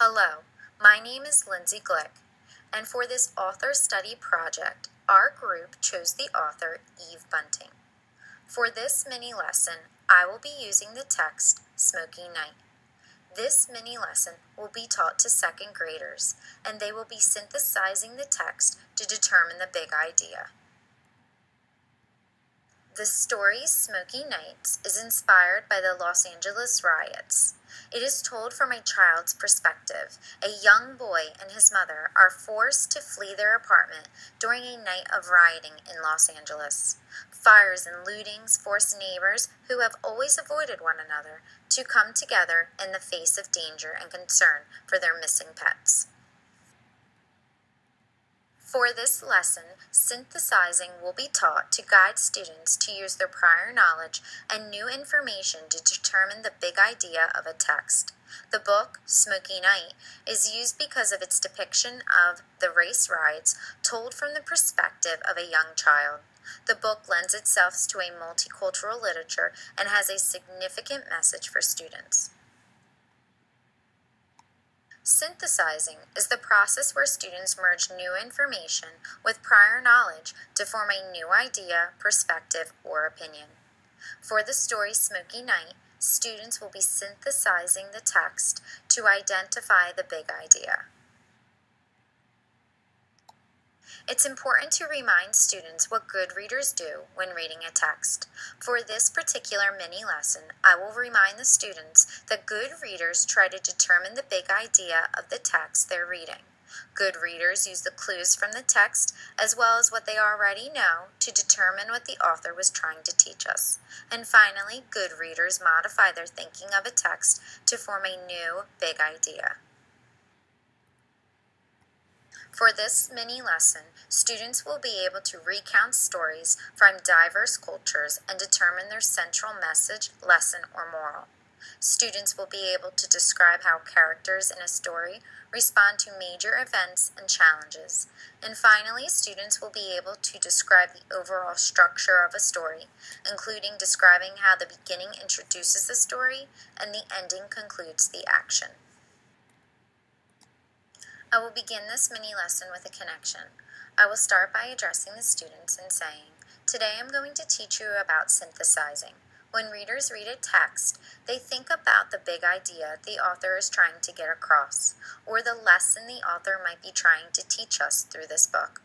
Hello, my name is Lindsay Glick, and for this author study project, our group chose the author Eve Bunting. For this mini lesson, I will be using the text Smoky Night. This mini lesson will be taught to second graders, and they will be synthesizing the text to determine the big idea. The story Smoky Nights is inspired by the Los Angeles riots. It is told from a child's perspective. A young boy and his mother are forced to flee their apartment during a night of rioting in Los Angeles. Fires and lootings force neighbors who have always avoided one another to come together in the face of danger and concern for their missing pets. For this lesson, synthesizing will be taught to guide students to use their prior knowledge and new information to determine the big idea of a text. The book, Smoky Night, is used because of its depiction of the race riots told from the perspective of a young child. The book lends itself to a multicultural literature and has a significant message for students. Synthesizing is the process where students merge new information with prior knowledge to form a new idea, perspective, or opinion. For the story Smoky Night, students will be synthesizing the text to identify the big idea. It's important to remind students what good readers do when reading a text. For this particular mini lesson, I will remind the students that good readers try to determine the big idea of the text they're reading. Good readers use the clues from the text as well as what they already know to determine what the author was trying to teach us. And finally, good readers modify their thinking of a text to form a new big idea. For this mini lesson, students will be able to recount stories from diverse cultures and determine their central message, lesson, or moral. Students will be able to describe how characters in a story respond to major events and challenges. And finally, students will be able to describe the overall structure of a story, including describing how the beginning introduces the story and the ending concludes the action. I will begin this mini lesson with a connection. I will start by addressing the students and saying, today I'm going to teach you about synthesizing. When readers read a text, they think about the big idea the author is trying to get across, or the lesson the author might be trying to teach us through this book.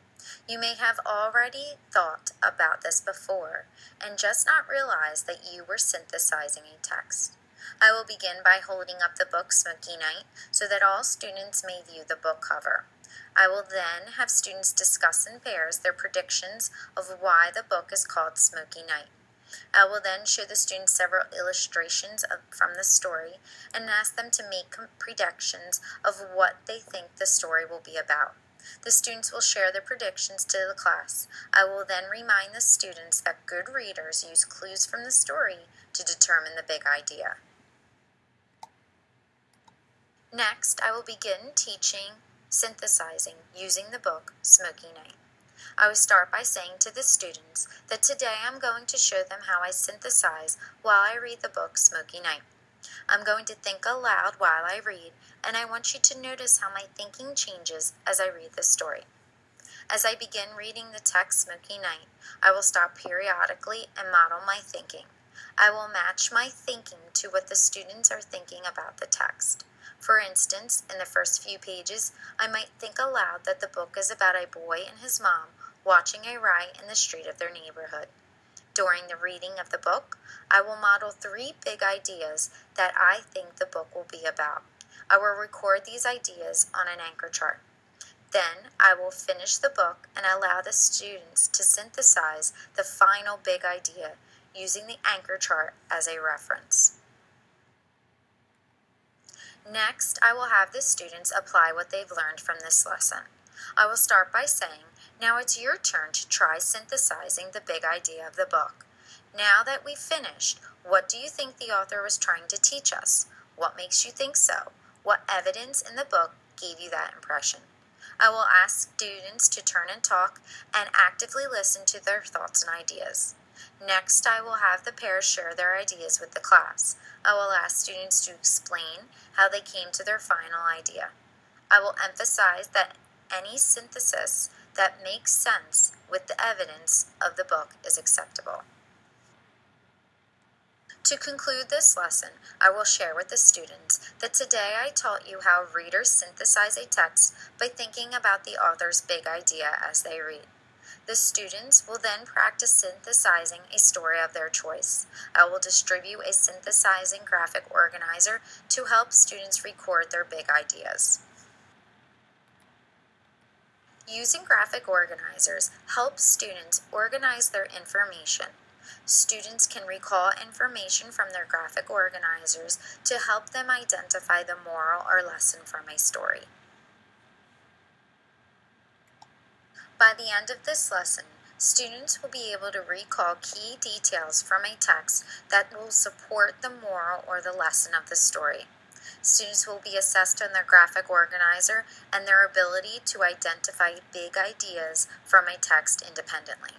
You may have already thought about this before and just not realized that you were synthesizing a text. I will begin by holding up the book Smoky Night so that all students may view the book cover. I will then have students discuss in pairs their predictions of why the book is called Smoky Night. I will then show the students several illustrations from the story and ask them to make predictions of what they think the story will be about. The students will share their predictions to the class. I will then remind the students that good readers use clues from the story to determine the big idea. Next, I will begin teaching synthesizing using the book Smoky Night. I will start by saying to the students that today I'm going to show them how I synthesize while I read the book Smoky Night. I'm going to think aloud while I read, and I want you to notice how my thinking changes as I read the story. As I begin reading the text Smoky Night, I will stop periodically and model my thinking. I will match my thinking to what the students are thinking about the text. For instance, in the first few pages, I might think aloud that the book is about a boy and his mom watching a riot in the street of their neighborhood. During the reading of the book, I will model 3 big ideas that I think the book will be about. I will record these ideas on an anchor chart. Then I will finish the book and allow the students to synthesize the final big idea using the anchor chart as a reference. Next, I will have the students apply what they've learned from this lesson. I will start by saying, now it's your turn to try synthesizing the big idea of the book. Now that we've finished, what do you think the author was trying to teach us? What makes you think so? What evidence in the book gave you that impression? I will ask students to turn and talk and actively listen to their thoughts and ideas. Next, I will have the pair share their ideas with the class. I will ask students to explain how they came to their final idea. I will emphasize that any synthesis that makes sense with the evidence of the book is acceptable. To conclude this lesson, I will share with the students that today I taught you how readers synthesize a text by thinking about the author's big idea as they read. The students will then practice synthesizing a story of their choice. I will distribute a synthesizing graphic organizer to help students record their big ideas. Using graphic organizers helps students organize their information. Students can recall information from their graphic organizers to help them identify the moral or lesson from a story. By the end of this lesson, students will be able to recall key details from a text that will support the moral or the lesson of the story. Students will be assessed on their graphic organizer and their ability to identify big ideas from a text independently.